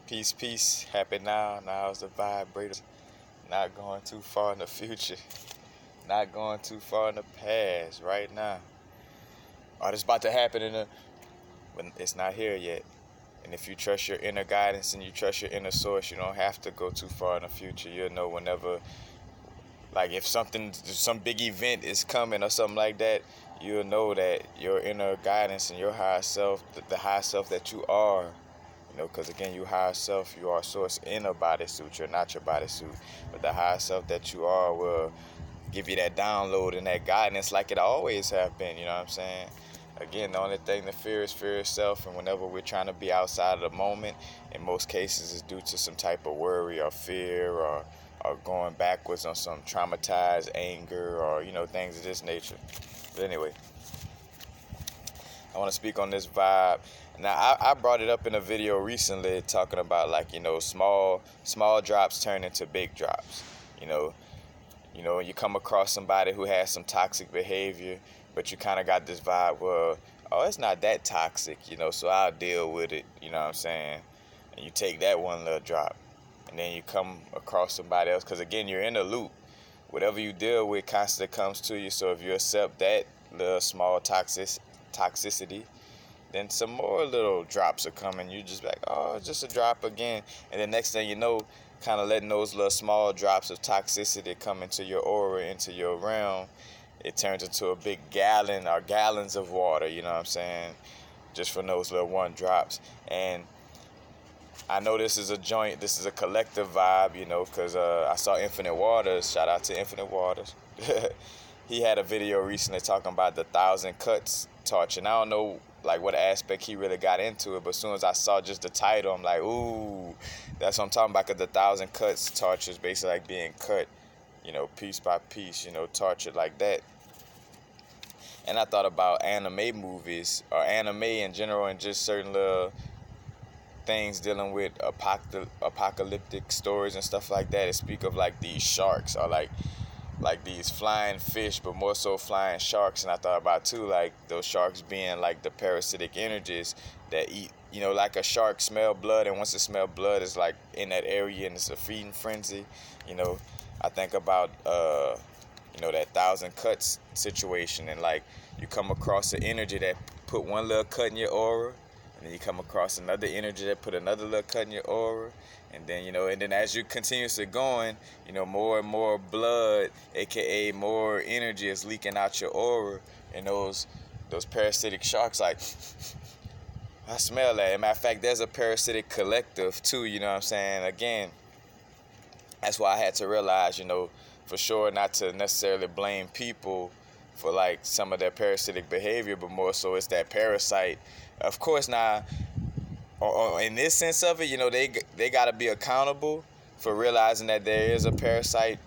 Peace, peace. Happy now. Now's the vibrators. Not going too far in the future. Not going too far in the past. Right now. Oh, this about to happen when it's not here yet. And if you trust your inner guidance and you trust your inner source, you don't have to go too far in the future. You'll know whenever, like if some big event is coming or something like that, you'll know that your inner guidance and your higher self, the higher self that you are, because again, you higher self, you are source in a bodysuit. You're not your bodysuit, but the higher self that you are will give you that download and that guidance like it always have been. You know what I'm saying? Again, the only thing to fear is fear itself, and whenever we're trying to be outside of the moment, in most cases, it's due to some type of worry or fear or going backwards on some traumatized anger or things of this nature. But anyway, I want to speak on this vibe. Now, I brought it up in a video recently talking about small drops turn into big drops. You come across somebody who has some toxic behavior, but you kind of got this vibe where, oh, it's not that toxic, so I'll deal with it, you know what I'm saying? And you take that one little drop, and then you come across somebody else, because again, you're in a loop. Whatever you deal with constantly comes to you, so if you accept that little small toxicity, then some more little drops are coming. You just like, oh, it's just a drop again. And the next thing you know, kind of letting those little small drops of toxicity come into your aura, into your realm, it turns into a big gallon or gallons of water, you know what I'm saying? Just from those little one drops. And I know this is a collective vibe, because I saw Infinite Waters. Shout out to Infinite Waters. He had a video recently talking about the 1,000 Cuts torch, and I don't know like what aspect he really got into it, but as soon as I saw just the title, I'm like, ooh, that's what I'm talking about, because the 1,000 Cuts torch is basically like being cut, piece by piece, tortured like that. And I thought about anime movies, or anime in general, and just certain little things dealing with apocalyptic stories and stuff like that. It speak of like these sharks, or like these flying fish, but more so flying sharks. And I thought about too, like those sharks being like the parasitic energies that eat, like a shark smell blood, and once it smell blood, it's like in that area and it's a feeding frenzy. I think about that 1,000 Cuts situation, and like you come across an energy that put one little cut in your aura, and then you come across another energy that put another little cut in your aura. And then, and then as you continuously going, more and more blood, aka more energy, is leaking out your aura. And those parasitic sharks, like, I smell that. As a matter of fact, there's a parasitic collective too, you know what I'm saying? Again, that's why I had to realize, for sure not to necessarily blame people for like some of their parasitic behavior, but more so it's that parasite. Of course, now, in this sense of it, they got to be accountable for realizing that there is a parasite,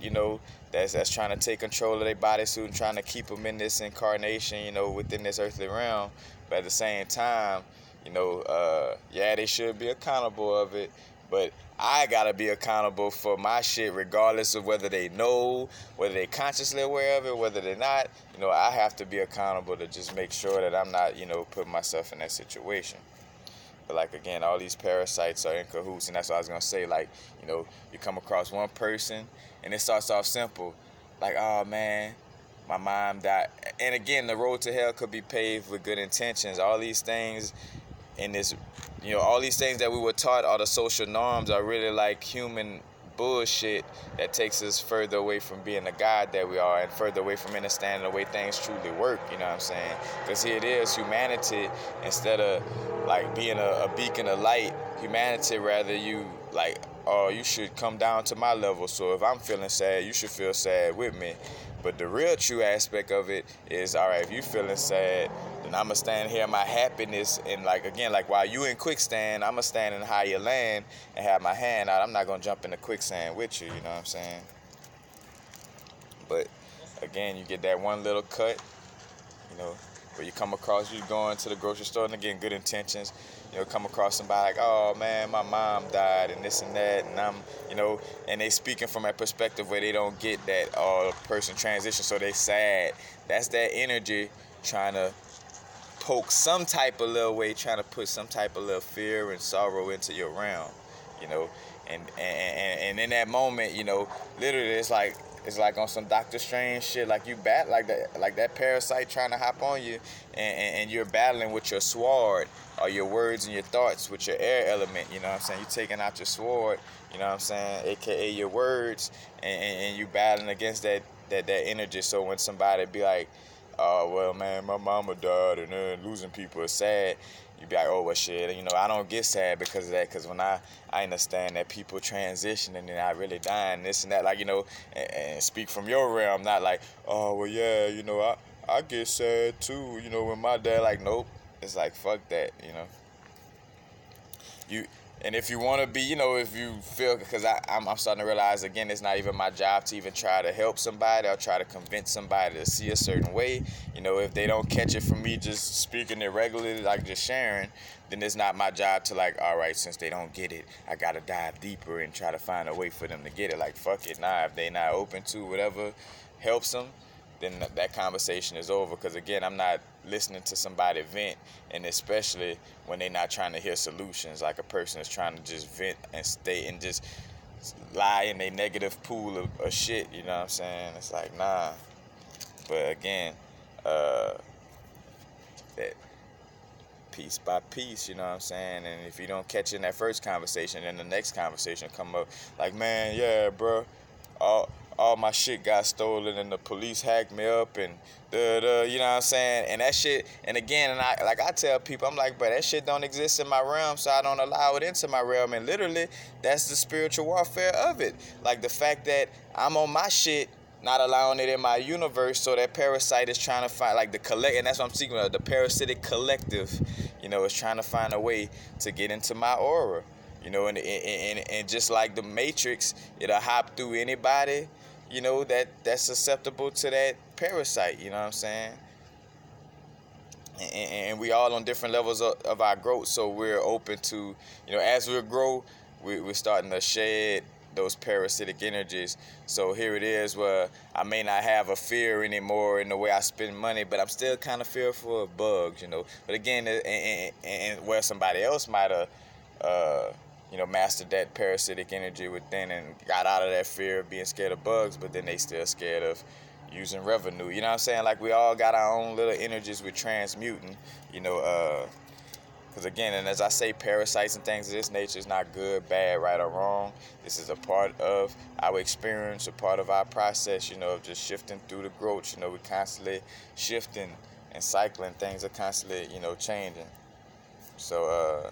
that's trying to take control of their bodysuit and trying to keep them in this incarnation, within this earthly realm. But at the same time, yeah, they should be accountable of it. But I got to be accountable for my shit regardless of whether they know, whether they consciously aware of it, whether they're not. I have to be accountable to just make sure that I'm not, putting myself in that situation. But like again, all these parasites are in cahoots, and that's what I was gonna say. Like, you come across one person, and it starts off simple, like, oh man, my mom died. And again, the road to hell could be paved with good intentions. All these things in this, all these things that we were taught, all the social norms, are really like human bullshit that takes us further away from being the God that we are, and further away from understanding the way things truly work, you know what I'm saying? Because here it is, humanity, instead of like being a beacon of light, humanity rather you like, oh, you should come down to my level, so if I'm feeling sad, you should feel sad with me. But the real true aspect of it is, all right, if you feeling sad, then I'ma stand here in my happiness, and like again, like while you in quicksand, I'ma stand in higher land and have my hand out. I'm not gonna jump in the quicksand with you, you know what I'm saying? But again, you get that one little cut, where you come across, you going to the grocery store, and again, good intentions, come across somebody like, oh man, my mom died and this and that, and I'm, and they speaking from a perspective where they don't get that person transition, so they sad. That's that energy trying to poke some type of little way, trying to put some type of little fear and sorrow into your realm. you know, and in that moment, you know, literally it's like on some Doctor Strange shit, like you like that parasite trying to hop on you, and you're battling with your sword or your words and your thoughts with your air element, you know what I'm saying? You're taking out your sword, you know what I'm saying, aka your words, and you battling against that energy. So when somebody be like, oh, well, man, my mama died, and then losing people is sad, you be like, oh, well, shit, you know, I don't get sad because of that, because when I understand that people transition and they're not really dying, this and that, like, you know, and speak from your realm, not like, oh, well, yeah, you know, I get sad too, you know, when my dad, like, nope, it's like, fuck that, you know. You and if you want to be, you know, if you feel, because I'm starting to realize, again, it's not even my job to even try to help somebody or try to convince somebody to see a certain way. You know, if they don't catch it from me just speaking it regularly, like just sharing, then it's not my job to, like, all right, since they don't get it, I gotta dive deeper and try to find a way for them to get it. Like, fuck it, nah, if they not open to whatever helps them, then that conversation is over. Because again, I'm not listening to somebody vent, and especially when they're not trying to hear solutions. Like a person is trying to just vent and stay and just lie in a negative pool of shit, you know what I'm saying? It's like, nah. But again, that piece by piece, you know what I'm saying? And if you don't catch it in that first conversation, then the next conversation come up like, man, yeah, bro, all my shit got stolen and the police hacked me up and you know what I'm saying? And that shit, and again, and I tell people, I'm like, but that shit don't exist in my realm, so I don't allow it into my realm. And literally, that's the spiritual warfare of it. Like the fact that I'm on my shit, not allowing it in my universe, so that parasite is trying to find, like, the collect, and that's what I'm speaking of, the parasitic collective, you know, is trying to find a way to get into my aura, you know, and just like the Matrix, it'll hop through anybody, you know, that's susceptible to that parasite, you know what I'm saying? And we all on different levels of our growth, so we're open to, you know, as we grow, we're starting to shed those parasitic energies. So here it is where I may not have a fear anymore in the way I spend money, but I'm still kind of fearful of bugs, you know. But again, and where somebody else might have, you know, mastered that parasitic energy within and got out of that fear of being scared of bugs, but then they still scared of using revenue, you know what I'm saying? Like, we all got our own little energies we're transmuting, you know, because again, and as I say, parasites and things of this nature is not good, bad, right, or wrong. This is a part of our experience, a part of our process, you know, of just shifting through the growth. You know, we're constantly shifting and cycling. Things are constantly, you know, changing. So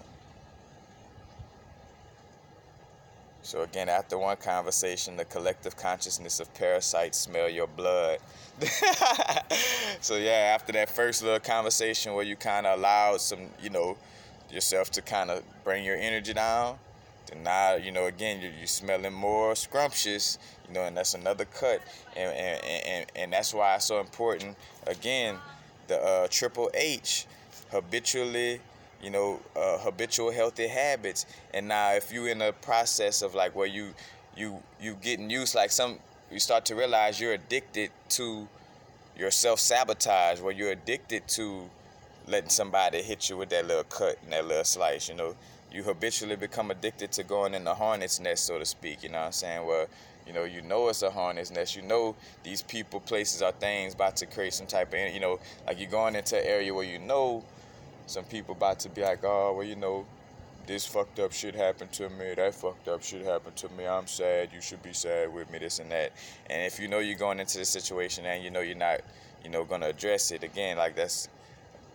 again, after one conversation, the collective consciousness of parasites smell your blood. So yeah, after that first little conversation where you kind of allowed some, you know, yourself to kind of bring your energy down, then now, you know, again, you're smelling more scrumptious, you know, and that's another cut. And that's why it's so important, again, the triple H, habitually, you know, habitual healthy habits. And now if you in a process of like where you getting used, like you start to realize you're addicted to your self-sabotage, where you're addicted to letting somebody hit you with that little cut and that little slice, you know. You habitually become addicted to going in the hornet's nest, so to speak, you know what I'm saying? Where, you know it's a hornet's nest. You know these people, places, or things about to create some type of, you know, like you're going into an area where you know some people about to be like, oh, well, you know, this fucked up shit happened to me, that fucked up shit happened to me, I'm sad, you should be sad with me, this and that. And if you know you're going into this situation and you know you're not, you know, going to address it, again, like that's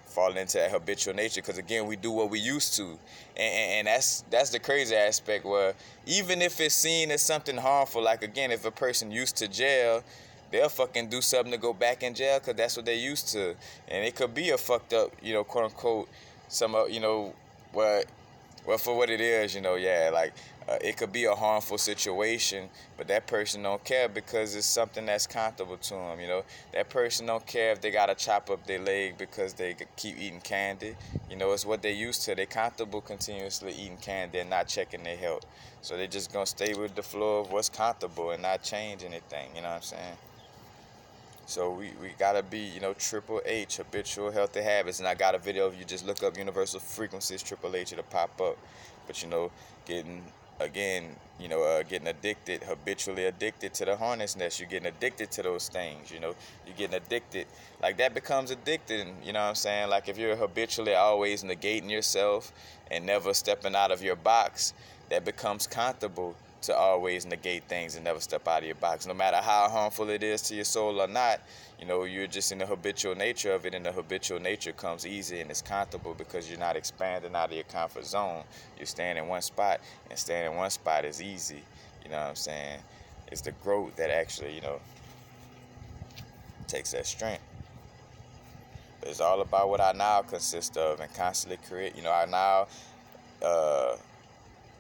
falling into that habitual nature, because again, we do what we used to. And that's the crazy aspect, where even if it's seen as something harmful, like again, if a person used to jail, they'll fucking do something to go back in jail because that's what they used to. And it could be a fucked up, you know, quote unquote, you know, well, for what it is, you know, yeah, like it could be a harmful situation, but that person don't care because it's something that's comfortable to them, you know. That person don't care if they got to chop up their leg because they keep eating candy. You know, it's what they used to. They comfortable continuously eating candy and not checking their health. So they just going to stay with the flow of what's comfortable and not change anything, you know what I'm saying? So we gotta be, you know, triple H, habitual healthy habits. And I got a video of you just look up universal frequencies, triple H, it'll pop up. But, you know, getting again, getting addicted, habitually addicted to the harness nest. You're getting addicted to those things, you're getting addicted. Like, that becomes addicting, you know what I'm saying? Like, if you're habitually always negating yourself and never stepping out of your box, that becomes comfortable to always negate things and never step out of your box. No matter how harmful it is to your soul or not, you're just in the habitual nature of it, and the habitual nature comes easy and it's comfortable because you're not expanding out of your comfort zone. You're staying in one spot, and staying in one spot is easy. You know what I'm saying? It's the growth that actually, takes that strength. But it's all about what our now consists of, and constantly create. Our now,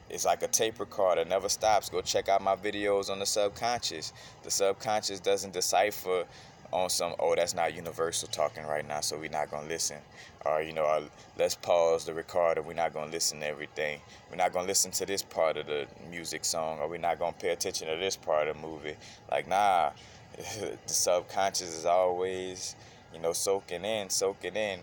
it's like a tape recorder, never stops. Go check out my videos on the subconscious. The subconscious doesn't decipher on some, oh, that's not universal talking right now, so we're not going to listen. Or, let's pause the recorder. We're not going to listen to everything. We're not going to listen to this part of the music song, or we're not going to pay attention to this part of the movie. Like, nah, the subconscious is always, soaking in.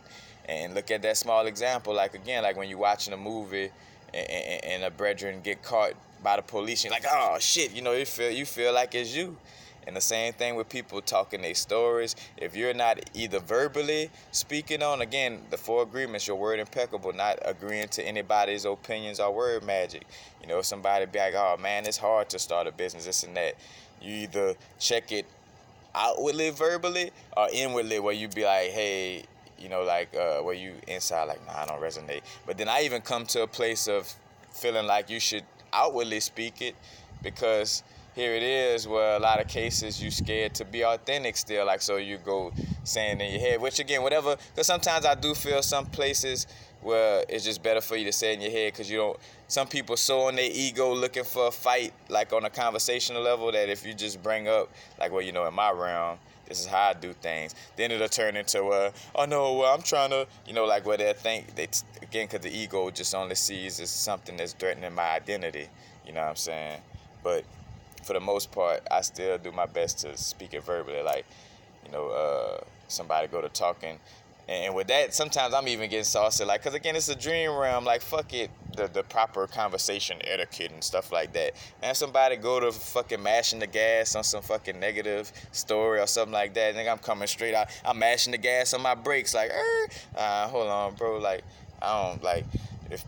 And look at that small example. Like, again, like when you're watching a movie and a brethren get caught by the police, you're like, oh, shit, you feel like it's you. And the same thing with people talking their stories. If you're not either verbally speaking on, again, the 4 agreements, your word impeccable, not agreeing to anybody's opinions or word magic. Somebody be like, oh, man, it's hard to start a business, this and that. You either check it outwardly, verbally, or inwardly, where you be like, hey, where you inside, like, nah, I don't resonate. But then I even come to a place of feeling like you should outwardly speak it, because here it is where a lot of cases you scared to be authentic still. Like, so you go saying in your head, which again, whatever, because sometimes I do feel some places where it's just better for you to say in your head, because some people so on their ego looking for a fight, like on a conversational level, that if you just bring up, like, well, in my realm, this is how I do things, then it'll turn into, oh no, well, I'm trying to, like, where they think, again, because the ego just only sees as something that's threatening my identity, you know what I'm saying? But for the most part, I still do my best to speak it verbally. Like, somebody go to talking, and with that, sometimes I'm even getting saucy, like, because again, it's a dream realm. Like, fuck it, the proper conversation etiquette and stuff like that. And if somebody go to fucking mashing the gas on some fucking negative story or something like that, and I'm coming straight out, I'm mashing the gas on my brakes, like, hold on, bro, like, I don't, like, if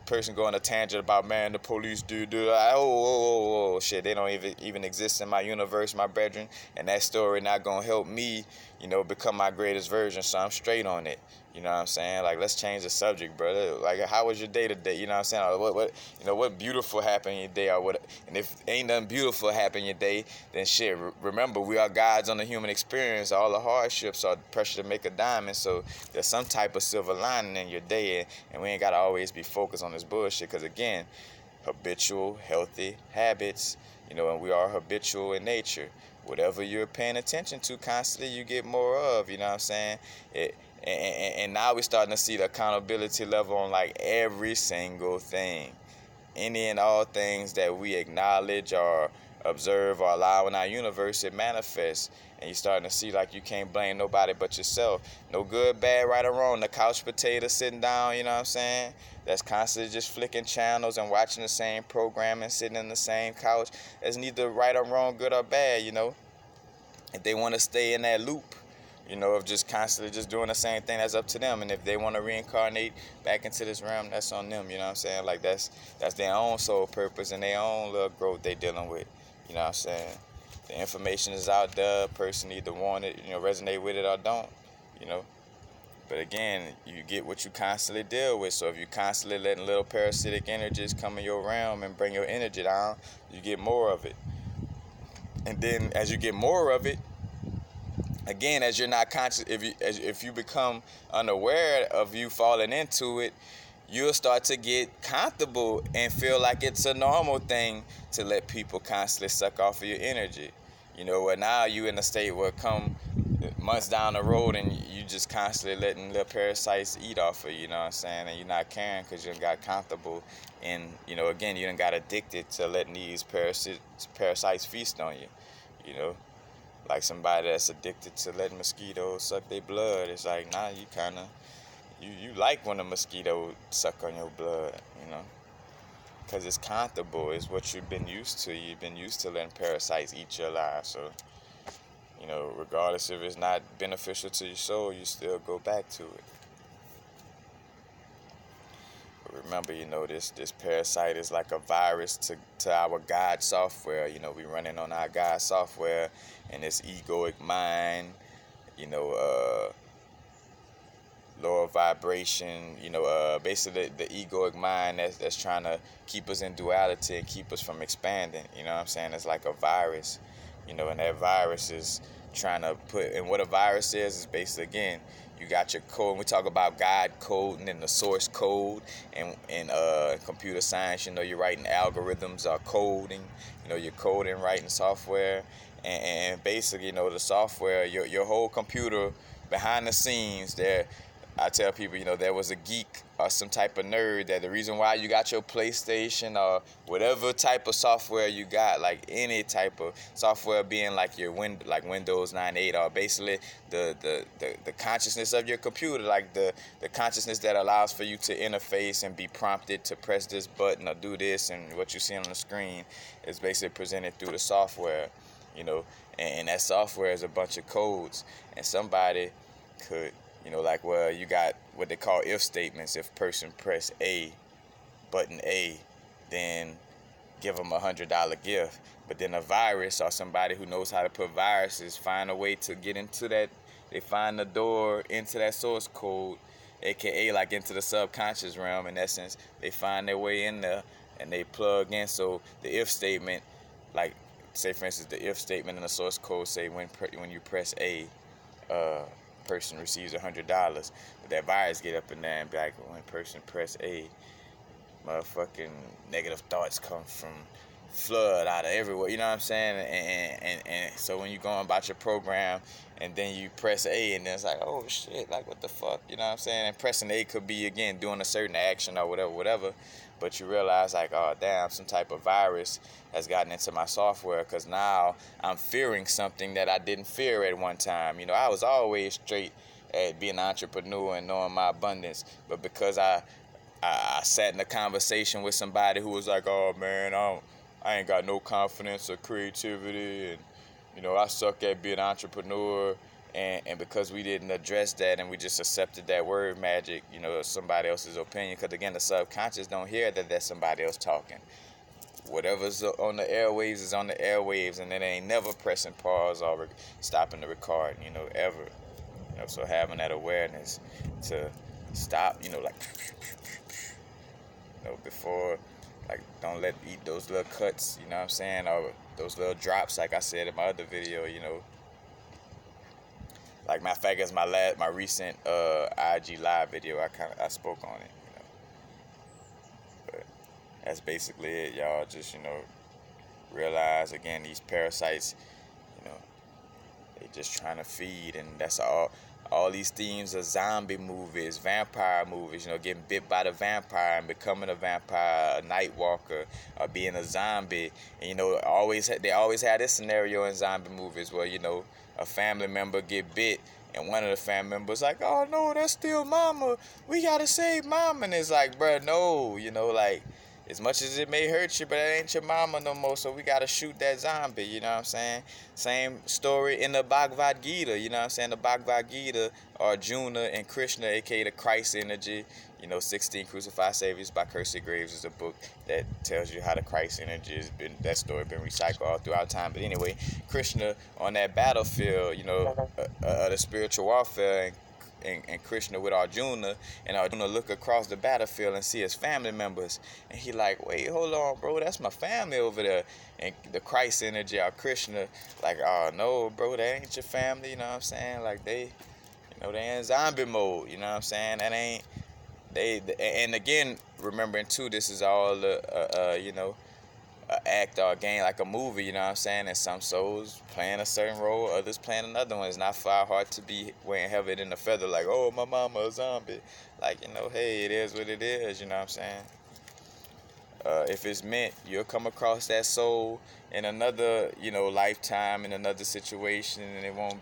person going a tangent about, man, the police do, like, oh, shit, they don't even exist in my universe, my brethren, and that story not gonna help me, become my greatest version. So I'm straight on it. You know what I'm saying? Like, let's change the subject, brother. Like, how was your day today? You know what I'm saying? Or what beautiful happened in your day, or what? And if ain't nothing beautiful happen in your day, then shit. Remember, we are guides on the human experience. All the hardships are pressure to make a diamond. So there's some type of silver lining in your day, and we ain't gotta always be focused on this bullshit. Because again, habitual, healthy habits. And we are habitual in nature. Whatever you're paying attention to constantly, you get more of. You know what I'm saying? And now we're starting to see the accountability level on, like, every single thing. Any and all things that we acknowledge or observe or allow in our universe, it manifests. And you're starting to see, like, you can't blame nobody but yourself. No good, bad, right or wrong. The couch potato sitting down, you know what I'm saying? That's constantly just flicking channels and watching the same programming, sitting in the same couch. There's neither right or wrong, good or bad, If they want to stay in that loop, of just constantly just doing the same thing, that's up to them. And if they want to reincarnate back into this realm, that's on them, you know what I'm saying? Like, that's their own soul purpose and their own little growth they dealing with, you know what I'm saying? The information is out there. Person either want it, resonate with it or don't, But again, you get what you constantly deal with. So if you constantly letting little parasitic energies come in your realm and bring your energy down, you get more of it. And then as you get more of it, again, as you're not conscious, if you become unaware of you falling into it, you'll start to get comfortable and feel like it's a normal thing to let people constantly suck off of your energy. Where now you in a state where come months down the road and you just constantly letting little parasites eat off of you, you know what I'm saying? And you're not caring because you done got comfortable and, again, you done got addicted to letting these parasites feast on you, Like somebody that's addicted to letting mosquitoes suck their blood. It's like, nah, you kind of, you like when a mosquito suck on your blood, because it's comfortable. It's what you've been used to. You've been used to letting parasites eat your life. So, regardless if it's not beneficial to your soul, you still go back to it. But remember, this parasite is like a virus to our God software. We running on our God software and this egoic mind, lower vibration, basically the egoic mind that's trying to keep us in duality and keep us from expanding. You know what I'm saying? It's like a virus, and that virus is trying to and what a virus is basically, again, you got your code. We talk about God code and then the source code, and in computer science, you're writing algorithms or coding, you're coding, writing software, and basically, the software, your whole computer behind the scenes there. I tell people, there was a geek or some type of nerd that the reason why you got your PlayStation or whatever type of software you got, like any type of software being like your Windows 9.8, or basically the consciousness of your computer, like the consciousness that allows for you to interface and be prompted to press this button or do this, and what you see on the screen is basically presented through the software, and that software is a bunch of codes, and somebody could, you got what they call if statements. If person press button A, then give them $100 gift. But then a virus or somebody who knows how to put viruses find a way to get into that. They find the door into that source code, aka like into the subconscious realm. In essence, they find their way in there and they plug in. So the if statement, like say for instance, the if statement in the source code say when you press A, person receives $100, but that virus get up in there and be like, when person press A, motherfucking negative thoughts come from flood out of everywhere, you know what I'm saying? And so when you going about your program and then you press A, and then it's like, oh shit, like what the fuck, you know what I'm saying? And pressing A could be, again, doing a certain action or whatever, but you realize like, oh damn, some type of virus has gotten into my software, because now I'm fearing something that I didn't fear at one time. I was always straight at being an entrepreneur and knowing my abundance, but because I sat in a conversation with somebody who was like, oh man, I ain't got no confidence or creativity, and I suck at being an entrepreneur, and because we didn't address that and we just accepted that word magic, somebody else's opinion, because again, the subconscious don't hear that that's somebody else talking. Whatever's on the airwaves is on the airwaves, and it ain't never pressing pause or stopping the recording, ever. So having that awareness to stop, before, like, don't eat those little cuts, you know what I'm saying, or those little drops, like I said in my other video, Like, matter of fact, it's my recent IG live video. I spoke on it, But that's basically it, y'all. Just, realize, again, these parasites, they just trying to feed, and that's all these themes of zombie movies, vampire movies, getting bit by the vampire and becoming a vampire, a night walker, or being a zombie. And, they always had this scenario in zombie movies where, a family member get bit, and one of the family members like, oh no, that's still mama, we gotta save mama. And it's like, bruh, no, like, as much as it may hurt you, but that ain't your mama no more, so we gotta shoot that zombie, you know what I'm saying? Same story in the Bhagavad Gita, you know what I'm saying? The Bhagavad Gita, Arjuna and Krishna, aka the Christ energy, 16 Crucified Saviors by Kersey Graves is a book that tells you how the Christ energy that story been recycled all throughout time. But anyway, Krishna on that battlefield, the spiritual warfare, and Krishna with Arjuna, and Arjuna look across the battlefield and see his family members, and he like, wait, hold on, bro, that's my family over there. And the Christ energy, or Krishna, like, oh no, bro, that ain't your family, you know what I'm saying? Like, they in zombie mode, you know what I'm saying? That ain't and again, remembering too, this is all act or a game, like a movie, you know what I'm saying? And some souls playing a certain role, others playing another one. It's not far hard to be wearing heaven in the feather, like, oh, my mama a zombie. Like, hey, it is what it is, you know what I'm saying? If it's meant, you'll come across that soul in another, lifetime, in another situation, and it won't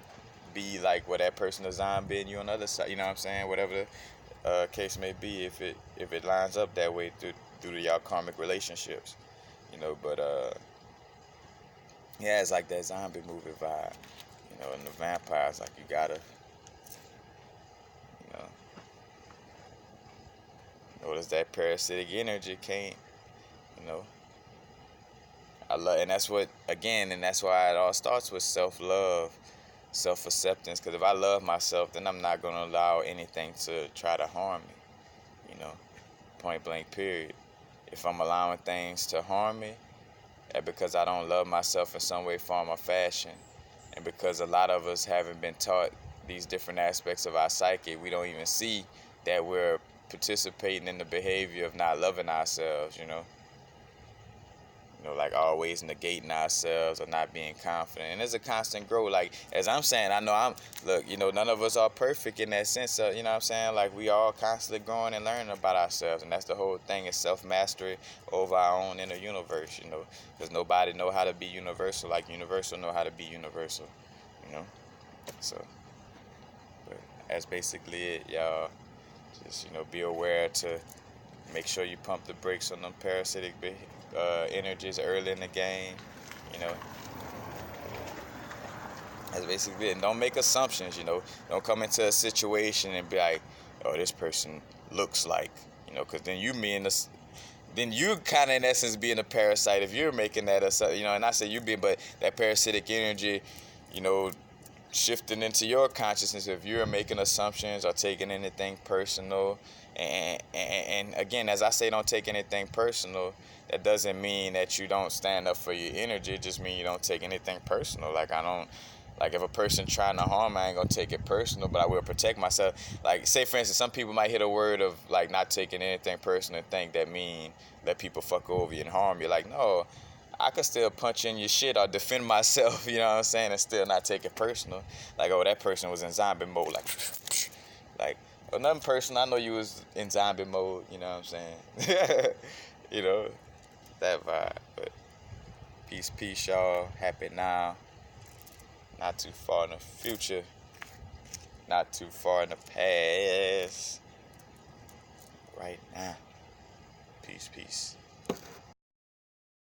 be like, well, that person a zombie and you on the other side, you know what I'm saying? Whatever the case may be, if it lines up that way due to y'all karmic relationships, you know. But yeah, it's like that zombie movie vibe, you know. And the vampires, like, you gotta, notice that parasitic energy can't, you know. I love, and that's what, again, and that's why it all starts with self-love, self-acceptance. Because if I love myself, then I'm not gonna allow anything to try to harm me, you know. Point blank, period. If I'm allowing things to harm me, and because I don't love myself in some way, form, or fashion, and because a lot of us haven't been taught these different aspects of our psyche, we don't even see that we're participating in the behavior of not loving ourselves, you know. You know, like always negating ourselves or not being confident. And it's a constant growth. Like, as I'm saying, I know look, you know, none of us are perfect in that sense of, you know what I'm saying? Like, we all constantly growing and learning about ourselves. And that's the whole thing, is self-mastery over our own inner universe, you know. Because nobody know how to be universal like universal know how to be universal, you know. So, but that's basically it, y'all. Just, you know, be aware to make sure you pump the brakes on them parasitic energies early in the game. You know, that's basically it. And don't make assumptions. You know, don't come into a situation and be like, "Oh, this person looks like," you know, because then then you kind of in essence being a parasite if you're making that you know. And I say you being, but that parasitic energy, you know, shifting into your consciousness if you're making assumptions or taking anything personal. And again, as I say, don't take anything personal. That doesn't mean that you don't stand up for your energy. It just means you don't take anything personal. Like, I don't, like, if a person trying to harm me, I ain't gonna take it personal, but I will protect myself. Like, say for instance, some people might hear the word of like not taking anything personal and think that mean let people fuck over you and harm you. Like, no, I could still punch in your shit or defend myself, you know what I'm saying, and still not take it personal. Like, oh, that person was in zombie mode, like another person, I know you was in zombie mode, you know what I'm saying? You know, that vibe. But peace, y'all. Happy now. Not too far in the future. Not too far in the past. Right now. Peace.